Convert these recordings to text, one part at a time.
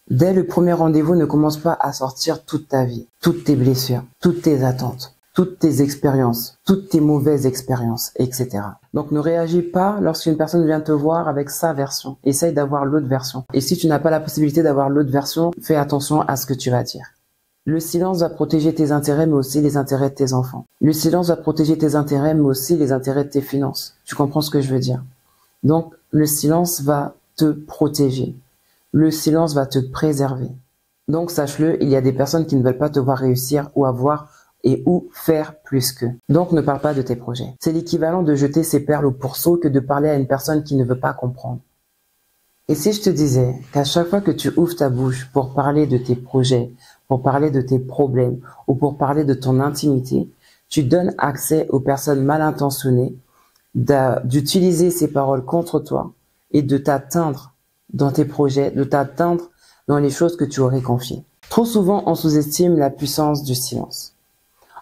Dès le premier rendez-vous, ne commence pas à sortir toute ta vie, toutes tes blessures, toutes tes attentes, toutes tes expériences, toutes tes mauvaises expériences, etc. Donc ne réagis pas lorsqu'une personne vient te voir avec sa version. Essaye d'avoir l'autre version. Et si tu n'as pas la possibilité d'avoir l'autre version, fais attention à ce que tu vas dire. Le silence va protéger tes intérêts, mais aussi les intérêts de tes enfants. Le silence va protéger tes intérêts, mais aussi les intérêts de tes finances. Tu comprends ce que je veux dire? Donc, le silence va te protéger. Le silence va te préserver. Donc, sache-le, il y a des personnes qui ne veulent pas te voir réussir ou avoir et ou faire plus qu'eux. Donc, ne parle pas de tes projets. C'est l'équivalent de jeter ses perles au pourceau que de parler à une personne qui ne veut pas comprendre. Et si je te disais qu'à chaque fois que tu ouvres ta bouche pour parler de tes projets, pour parler de tes problèmes ou pour parler de ton intimité, tu donnes accès aux personnes mal intentionnées d'utiliser ces paroles contre toi et de t'atteindre dans tes projets, de t'atteindre dans les choses que tu aurais confiées. Trop souvent, on sous-estime la puissance du silence.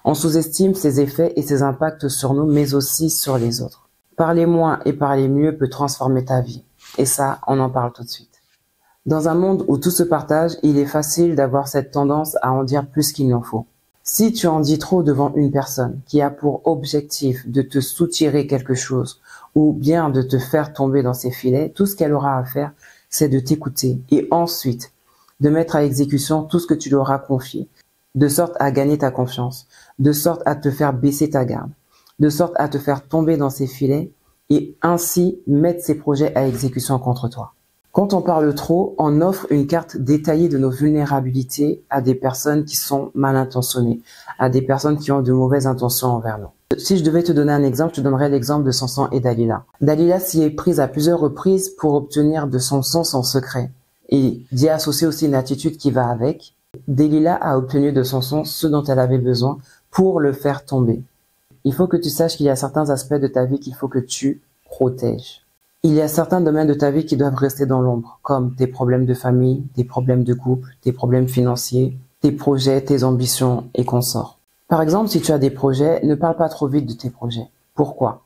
On sous-estime ses effets et ses impacts sur nous, mais aussi sur les autres. Parler moins et parler mieux peut transformer ta vie. Et ça, on en parle tout de suite. Dans un monde où tout se partage, il est facile d'avoir cette tendance à en dire plus qu'il n'en faut. Si tu en dis trop devant une personne qui a pour objectif de te soutirer quelque chose ou bien de te faire tomber dans ses filets, tout ce qu'elle aura à faire, c'est de t'écouter et ensuite de mettre à exécution tout ce que tu lui auras confié, de sorte à gagner ta confiance, de sorte à te faire baisser ta garde, de sorte à te faire tomber dans ses filets et ainsi mettre ses projets à exécution contre toi. Quand on parle trop, on offre une carte détaillée de nos vulnérabilités à des personnes qui sont mal intentionnées, à des personnes qui ont de mauvaises intentions envers nous. Si je devais te donner un exemple, je te donnerais l'exemple de Samson et Dalila. Dalila s'y est prise à plusieurs reprises pour obtenir de Samson son secret et d'y associer aussi une attitude qui va avec. Dalila a obtenu de Samson ce dont elle avait besoin pour le faire tomber. Il faut que tu saches qu'il y a certains aspects de ta vie qu'il faut que tu protèges. Il y a certains domaines de ta vie qui doivent rester dans l'ombre, comme tes problèmes de famille, tes problèmes de couple, tes problèmes financiers, tes projets, tes ambitions et consorts. Par exemple, si tu as des projets, ne parle pas trop vite de tes projets. Pourquoi?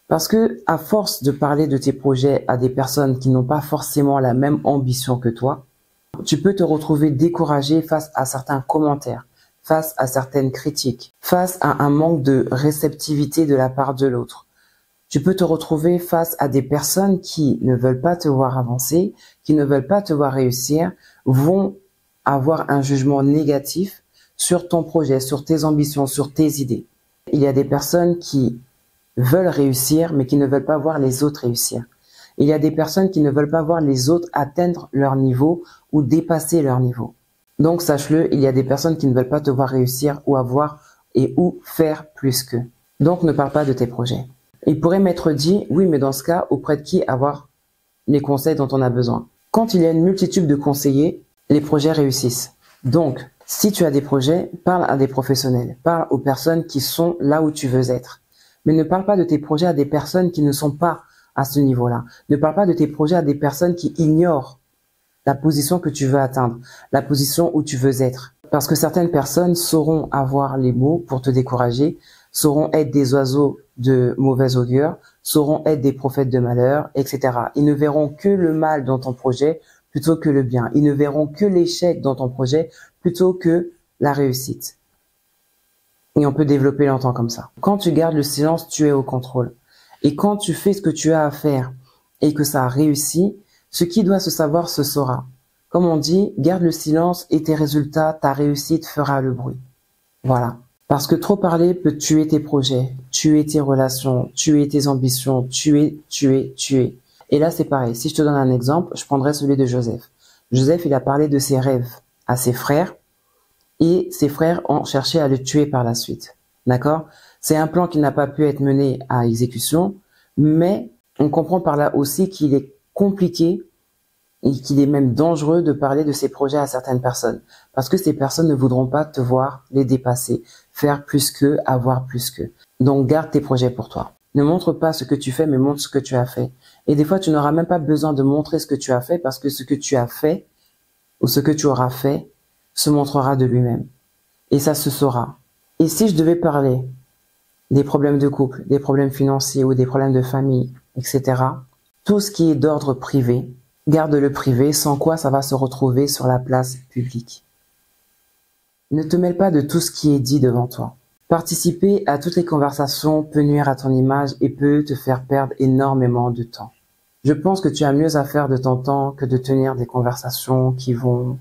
Parce que, à force de parler de tes projets à des personnes qui n'ont pas forcément la même ambition que toi, tu peux te retrouver découragé face à certains commentaires, face à certaines critiques, face à un manque de réceptivité de la part de l'autre. Tu peux te retrouver face à des personnes qui ne veulent pas te voir avancer, qui ne veulent pas te voir réussir, vont avoir un jugement négatif sur ton projet, sur tes ambitions, sur tes idées. Il y a des personnes qui veulent réussir, mais qui ne veulent pas voir les autres réussir. Il y a des personnes qui ne veulent pas voir les autres atteindre leur niveau ou dépasser leur niveau. Donc, sache-le, il y a des personnes qui ne veulent pas te voir réussir ou avoir et ou faire plus qu'eux. Donc, ne parle pas de tes projets. Il pourrait m'être dit, oui, mais dans ce cas, auprès de qui avoir les conseils dont on a besoin? Quand il y a une multitude de conseillers, les projets réussissent. Donc, si tu as des projets, parle à des professionnels, parle aux personnes qui sont là où tu veux être. Mais ne parle pas de tes projets à des personnes qui ne sont pas à ce niveau-là. Ne parle pas de tes projets à des personnes qui ignorent la position que tu veux atteindre, la position où tu veux être. Parce que certaines personnes sauront avoir les mots pour te décourager, sauront être des oiseaux de mauvais augure, sauront être des prophètes de malheur, etc. Ils ne verront que le mal dans ton projet plutôt que le bien. Ils ne verront que l'échec dans ton projet plutôt que la réussite. Et on peut développer longtemps comme ça. Quand tu gardes le silence, tu es au contrôle. Et quand tu fais ce que tu as à faire et que ça a réussi, ce qui doit se savoir se saura. Comme on dit, garde le silence et tes résultats, ta réussite fera le bruit. Voilà. Parce que trop parler peut tuer tes projets, tuer tes relations, tuer tes ambitions, tuer. Et là, c'est pareil. Si je te donne un exemple, je prendrai celui de Joseph. Joseph, il a parlé de ses rêves à ses frères et ses frères ont cherché à le tuer par la suite. D'accord? C'est un plan qui n'a pas pu être mené à exécution, mais on comprend par là aussi qu'il est compliqué et qu'il est même dangereux de parler de ses projets à certaines personnes. Parce que ces personnes ne voudront pas te voir les dépasser, faire plus qu'eux, avoir plus qu'eux. Donc garde tes projets pour toi. Ne montre pas ce que tu fais, mais montre ce que tu as fait. Et des fois, tu n'auras même pas besoin de montrer ce que tu as fait parce que ce que tu as fait ou ce que tu auras fait se montrera de lui-même. Et ça se saura. Et si je devais parler des problèmes de couple, des problèmes financiers ou des problèmes de famille, etc., tout ce qui est d'ordre privé, Garde-le privé, sans quoi ça va se retrouver sur la place publique. Ne te mêle pas de tout ce qui est dit devant toi. Participer à toutes les conversations peut nuire à ton image et peut te faire perdre énormément de temps. Je pense que tu as mieux à faire de ton temps que de tenir des conversations qui vont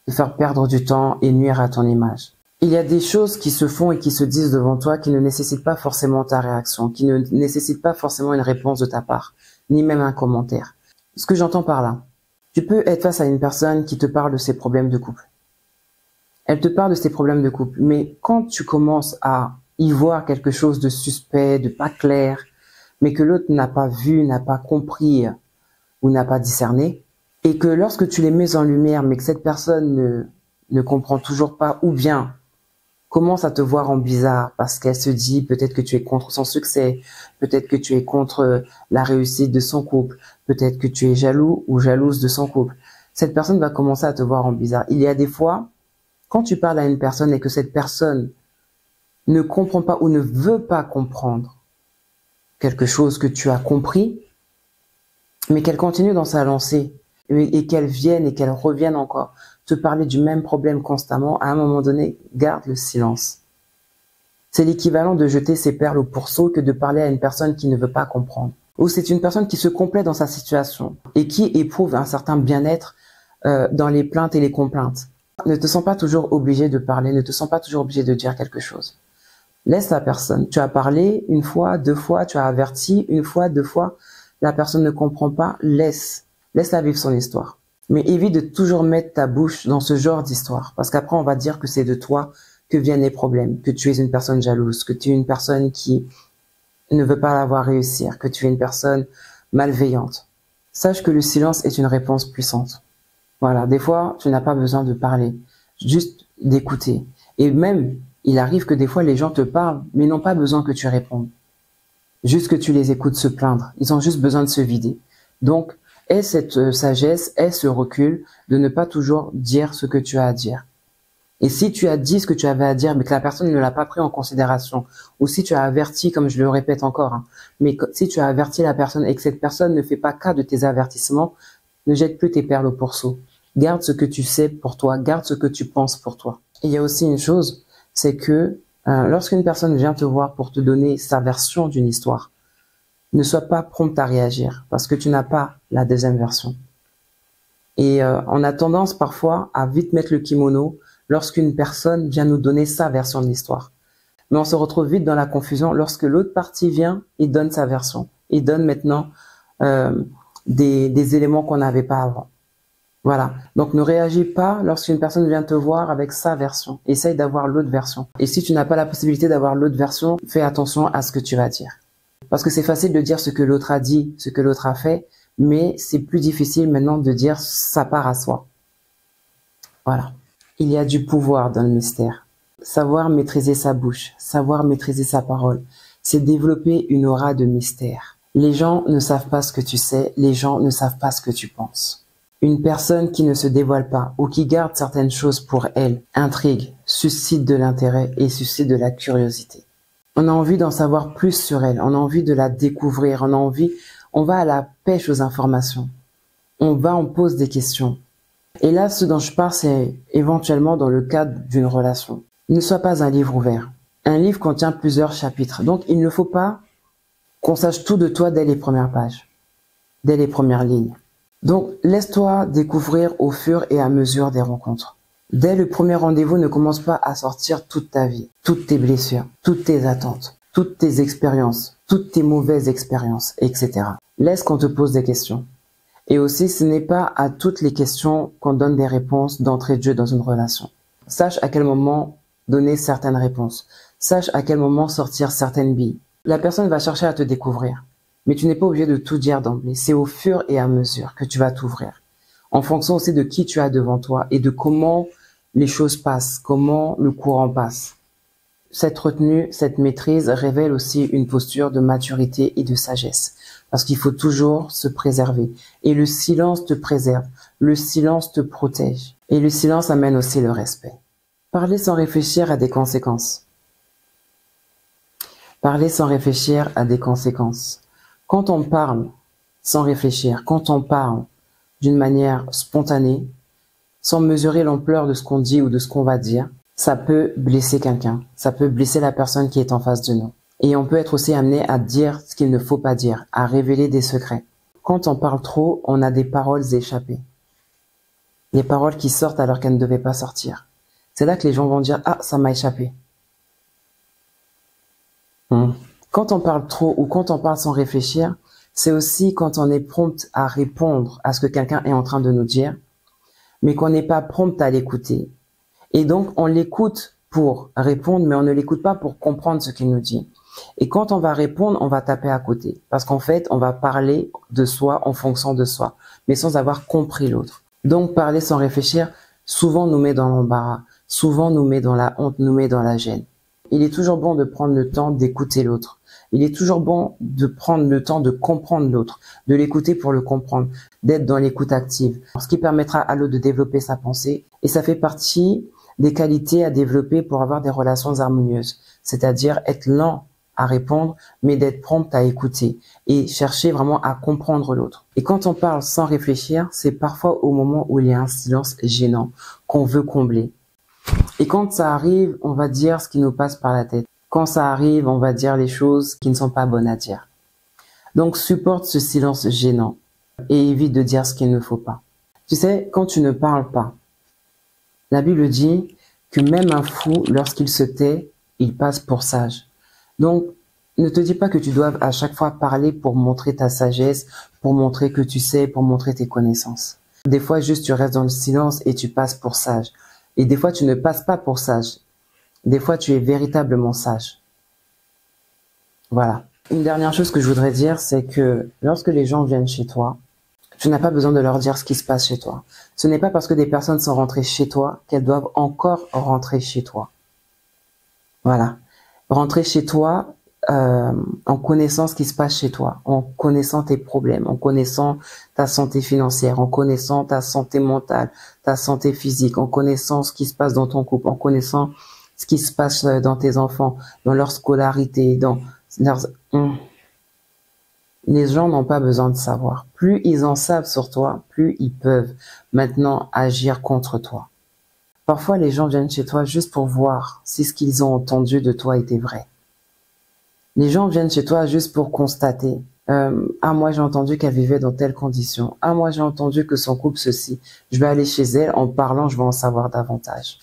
te faire perdre du temps et nuire à ton image. Il y a des choses qui se font et qui se disent devant toi qui ne nécessitent pas forcément ta réaction, qui ne nécessitent pas forcément une réponse de ta part, ni même un commentaire. Ce que j'entends par là, tu peux être face à une personne qui te parle de ses problèmes de couple. Elle te parle de ses problèmes de couple, mais quand tu commences à y voir quelque chose de suspect, de pas clair, mais que l'autre n'a pas vu, n'a pas compris ou n'a pas discerné, et que lorsque tu les mets en lumière, mais que cette personne ne comprend toujours pas, ou bien commence à te voir en bizarre parce qu'elle se dit peut-être que tu es contre son succès, peut-être que tu es contre la réussite de son couple, peut-être que tu es jaloux ou jalouse de son couple. Cette personne va commencer à te voir en bizarre. Il y a des fois, quand tu parles à une personne et que cette personne ne comprend pas ou ne veut pas comprendre quelque chose que tu as compris, mais qu'elle continue dans sa lancée et qu'elle vienne et qu'elle revienne encore te parler du même problème constamment, à un moment donné, garde le silence. C'est l'équivalent de jeter ses perles au pourceau que de parler à une personne qui ne veut pas comprendre. Ou c'est une personne qui se complaît dans sa situation et qui éprouve un certain bien-être dans les plaintes et les complaintes. Ne te sens pas toujours obligé de parler, ne te sens pas toujours obligé de dire quelque chose. Laisse la personne. Tu as parlé une fois, deux fois, tu as averti une fois, deux fois, la personne ne comprend pas, laisse-la vivre son histoire. Mais évite de toujours mettre ta bouche dans ce genre d'histoire, parce qu'après on va dire que c'est de toi que viennent les problèmes, que tu es une personne jalouse, que tu es une personne qui ne veut pas la voir réussir, que tu es une personne malveillante. Sache que le silence est une réponse puissante. Voilà, des fois tu n'as pas besoin de parler, juste d'écouter. Et même, il arrive que des fois les gens te parlent, mais n'ont pas besoin que tu répondes. Juste que tu les écoutes se plaindre, ils ont juste besoin de se vider. Donc, aie cette sagesse, aie ce recul de ne pas toujours dire ce que tu as à dire. Et si tu as dit ce que tu avais à dire, mais que la personne ne l'a pas pris en considération, ou si tu as averti, comme je le répète encore, mais si tu as averti la personne et que cette personne ne fait pas cas de tes avertissements, ne jette plus tes perles au pourceau. Garde ce que tu sais pour toi, garde ce que tu penses pour toi. Et il y a aussi une chose, c'est que lorsqu'une personne vient te voir pour te donner sa version d'une histoire, ne sois pas prompt à réagir parce que tu n'as pas la deuxième version. Et on a tendance parfois à vite mettre le kimono lorsqu'une personne vient nous donner sa version de l'histoire. Mais on se retrouve vite dans la confusion lorsque l'autre partie vient et donne sa version. Et donne maintenant des éléments qu'on n'avait pas avant. Voilà. Donc ne réagis pas lorsqu'une personne vient te voir avec sa version. Essaye d'avoir l'autre version. Et si tu n'as pas la possibilité d'avoir l'autre version, fais attention à ce que tu vas dire. Parce que c'est facile de dire ce que l'autre a dit, ce que l'autre a fait, mais c'est plus difficile maintenant de dire sa part à soi. Voilà. Il y a du pouvoir dans le mystère. Savoir maîtriser sa bouche, savoir maîtriser sa parole, c'est développer une aura de mystère. Les gens ne savent pas ce que tu sais, les gens ne savent pas ce que tu penses. Une personne qui ne se dévoile pas ou qui garde certaines choses pour elle intrigue, suscite de l'intérêt et suscite de la curiosité. On a envie d'en savoir plus sur elle, on a envie de la découvrir, on va à la pêche aux informations. On pose des questions. Et là, ce dont je parle, c'est éventuellement dans le cadre d'une relation. Ne sois pas un livre ouvert. Un livre contient plusieurs chapitres. Donc, il ne faut pas qu'on sache tout de toi dès les premières pages, dès les premières lignes. Donc, laisse-toi découvrir au fur et à mesure des rencontres. Dès le premier rendez-vous, ne commence pas à sortir toute ta vie, toutes tes blessures, toutes tes attentes, toutes tes expériences, toutes tes mauvaises expériences, etc. Laisse qu'on te pose des questions. Et aussi, ce n'est pas à toutes les questions qu'on donne des réponses d'entrée de jeu dans une relation. Sache à quel moment donner certaines réponses. Sache à quel moment sortir certaines billes. La personne va chercher à te découvrir. Mais tu n'es pas obligé de tout dire d'emblée. C'est au fur et à mesure que tu vas t'ouvrir. En fonction aussi de qui tu as devant toi et de comment les choses passent, comment le courant passe. Cette retenue, cette maîtrise révèle aussi une posture de maturité et de sagesse. Parce qu'il faut toujours se préserver. Et le silence te préserve. Le silence te protège. Et le silence amène aussi le respect. Parler sans réfléchir a des conséquences. Parler sans réfléchir a des conséquences. Quand on parle sans réfléchir, quand on parle d'une manière spontanée, sans mesurer l'ampleur de ce qu'on dit ou de ce qu'on va dire, ça peut blesser quelqu'un. Ça peut blesser la personne qui est en face de nous. Et on peut être aussi amené à dire ce qu'il ne faut pas dire, à révéler des secrets. Quand on parle trop, on a des paroles échappées. Des paroles qui sortent alors qu'elles ne devaient pas sortir. C'est là que les gens vont dire « Ah, ça m'a échappé ». Quand on parle trop ou quand on parle sans réfléchir, c'est aussi quand on est prompt à répondre à ce que quelqu'un est en train de nous dire, mais qu'on n'est pas prompt à l'écouter. Et donc, on l'écoute pour répondre, mais on ne l'écoute pas pour comprendre ce qu'il nous dit. Et quand on va répondre, on va taper à côté. Parce qu'en fait, on va parler de soi en fonction de soi, mais sans avoir compris l'autre. Donc, parler sans réfléchir, souvent nous met dans l'embarras, souvent nous met dans la honte, nous met dans la gêne. Il est toujours bon de prendre le temps d'écouter l'autre. Il est toujours bon de prendre le temps de comprendre l'autre, de l'écouter pour le comprendre, d'être dans l'écoute active, ce qui permettra à l'autre de développer sa pensée. Et ça fait partie des qualités à développer pour avoir des relations harmonieuses, c'est-à-dire être lent à répondre, mais d'être prompt à écouter et chercher vraiment à comprendre l'autre. Et quand on parle sans réfléchir, c'est parfois au moment où il y a un silence gênant qu'on veut combler. Et quand ça arrive, on va dire ce qui nous passe par la tête. Quand ça arrive, on va dire les choses qui ne sont pas bonnes à dire. Donc supporte ce silence gênant et évite de dire ce qu'il ne faut pas. Tu sais, quand tu ne parles pas, la Bible dit que même un fou, lorsqu'il se tait, il passe pour sage. Donc, ne te dis pas que tu dois à chaque fois parler pour montrer ta sagesse, pour montrer que tu sais, pour montrer tes connaissances. Des fois, juste tu restes dans le silence et tu passes pour sage. Et des fois, tu ne passes pas pour sage. Des fois, tu es véritablement sage. Voilà. Une dernière chose que je voudrais dire, c'est que lorsque les gens viennent chez toi, tu n'as pas besoin de leur dire ce qui se passe chez toi. Ce n'est pas parce que des personnes sont rentrées chez toi qu'elles doivent encore rentrer chez toi. Voilà. Rentrer chez toi en connaissant ce qui se passe chez toi, en connaissant tes problèmes, en connaissant ta santé financière, en connaissant ta santé mentale, ta santé physique, en connaissant ce qui se passe dans ton couple, en connaissant ce qui se passe dans tes enfants, dans leur scolarité, dans leurs... Les gens n'ont pas besoin de savoir. Plus ils en savent sur toi, plus ils peuvent maintenant agir contre toi. Parfois, les gens viennent chez toi juste pour voir si ce qu'ils ont entendu de toi était vrai. Les gens viennent chez toi juste pour constater. Ah, moi j'ai entendu qu'elle vivait dans telles conditions. Ah, moi j'ai entendu que son couple ceci. Je vais aller chez elle, en parlant, je vais en savoir davantage.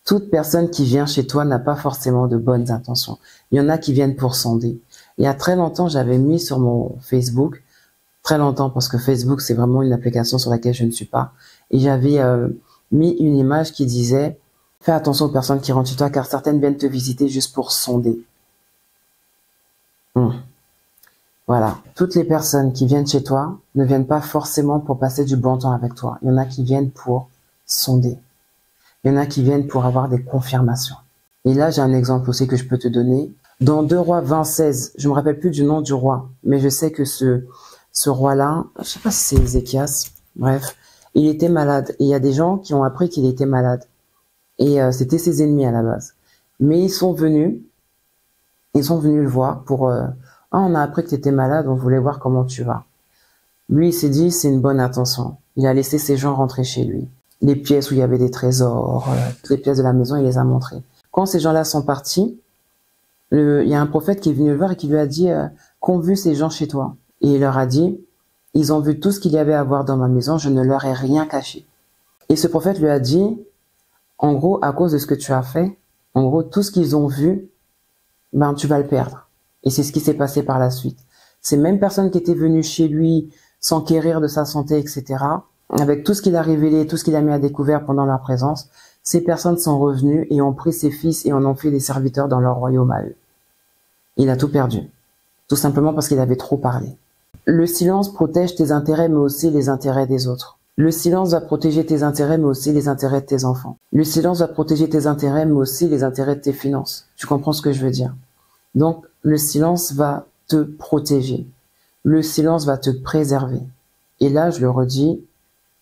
Toute personne qui vient chez toi n'a pas forcément de bonnes intentions. Il y en a qui viennent pour sonder. Il y a très longtemps, j'avais mis sur mon Facebook, très longtemps parce que Facebook c'est vraiment une application sur laquelle je ne suis pas, et j'avais mis une image qui disait « Fais attention aux personnes qui rentrent chez toi car certaines viennent te visiter juste pour sonder. » Voilà. Toutes les personnes qui viennent chez toi ne viennent pas forcément pour passer du bon temps avec toi. Il y en a qui viennent pour sonder. Il y en a qui viennent pour avoir des confirmations. Et là, j'ai un exemple aussi que je peux te donner. Dans 2 Rois 20-16, je me rappelle plus du nom du roi, mais je sais que ce roi-là, je sais pas si c'est Ézéchias, bref, il était malade. Et il y a des gens qui ont appris qu'il était malade. Et c'était ses ennemis à la base. Mais ils sont venus le voir pour ah, on a appris que tu étais malade, on voulait voir comment tu vas. Lui, il s'est dit, c'est une bonne intention. Il a laissé ces gens rentrer chez lui. Les pièces où il y avait des trésors, toutes les pièces de la maison, il les a montrées. Quand ces gens-là sont partis, il y a un prophète qui est venu le voir et qui lui a dit qu'ont vu ces gens chez toi. Et il leur a dit, ils ont vu tout ce qu'il y avait à voir dans ma maison, je ne leur ai rien caché. Et ce prophète lui a dit, en gros, à cause de ce que tu as fait, en gros, tout ce qu'ils ont vu, ben tu vas le perdre. Et c'est ce qui s'est passé par la suite. Ces mêmes personnes qui étaient venues chez lui s'enquérir de sa santé, etc., avec tout ce qu'il a révélé, tout ce qu'il a mis à découvert pendant leur présence, ces personnes sont revenues et ont pris ses fils et en ont fait des serviteurs dans leur royaume à eux. Il a tout perdu. Tout simplement parce qu'il avait trop parlé. Le silence protège tes intérêts, mais aussi les intérêts des autres. Le silence va protéger tes intérêts, mais aussi les intérêts de tes enfants. Le silence va protéger tes intérêts, mais aussi les intérêts de tes finances. Tu comprends ce que je veux dire? Donc, le silence va te protéger. Le silence va te préserver. Et là, je le redis,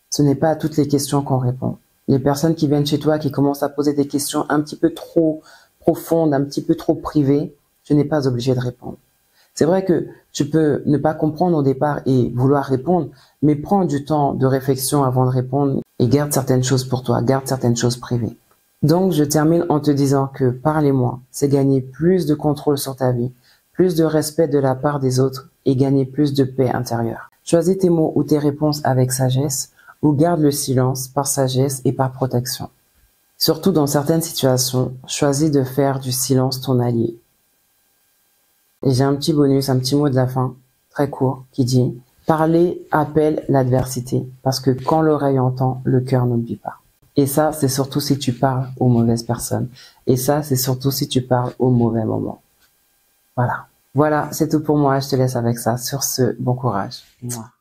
ce n'est pas à toutes les questions qu'on répond. Les personnes qui viennent chez toi, qui commencent à poser des questions un petit peu trop profondes, un petit peu trop privées, je n'ai pas obligé de répondre. C'est vrai que tu peux ne pas comprendre au départ et vouloir répondre, mais prends du temps de réflexion avant de répondre et garde certaines choses pour toi, garde certaines choses privées. Donc, je termine en te disant que parler moins, c'est gagner plus de contrôle sur ta vie, plus de respect de la part des autres et gagner plus de paix intérieure. Choisis tes mots ou tes réponses avec sagesse ou garde le silence par sagesse et par protection. Surtout dans certaines situations, choisis de faire du silence ton allié. Et j'ai un petit bonus, un petit mot de la fin, très court, qui dit « Parler appelle l'adversité, parce que quand l'oreille entend, le cœur n'oublie pas. » Et ça, c'est surtout si tu parles aux mauvaises personnes. Et ça, c'est surtout si tu parles au mauvais moment. Voilà. Voilà, c'est tout pour moi. Je te laisse avec ça. Sur ce, bon courage. Mouah.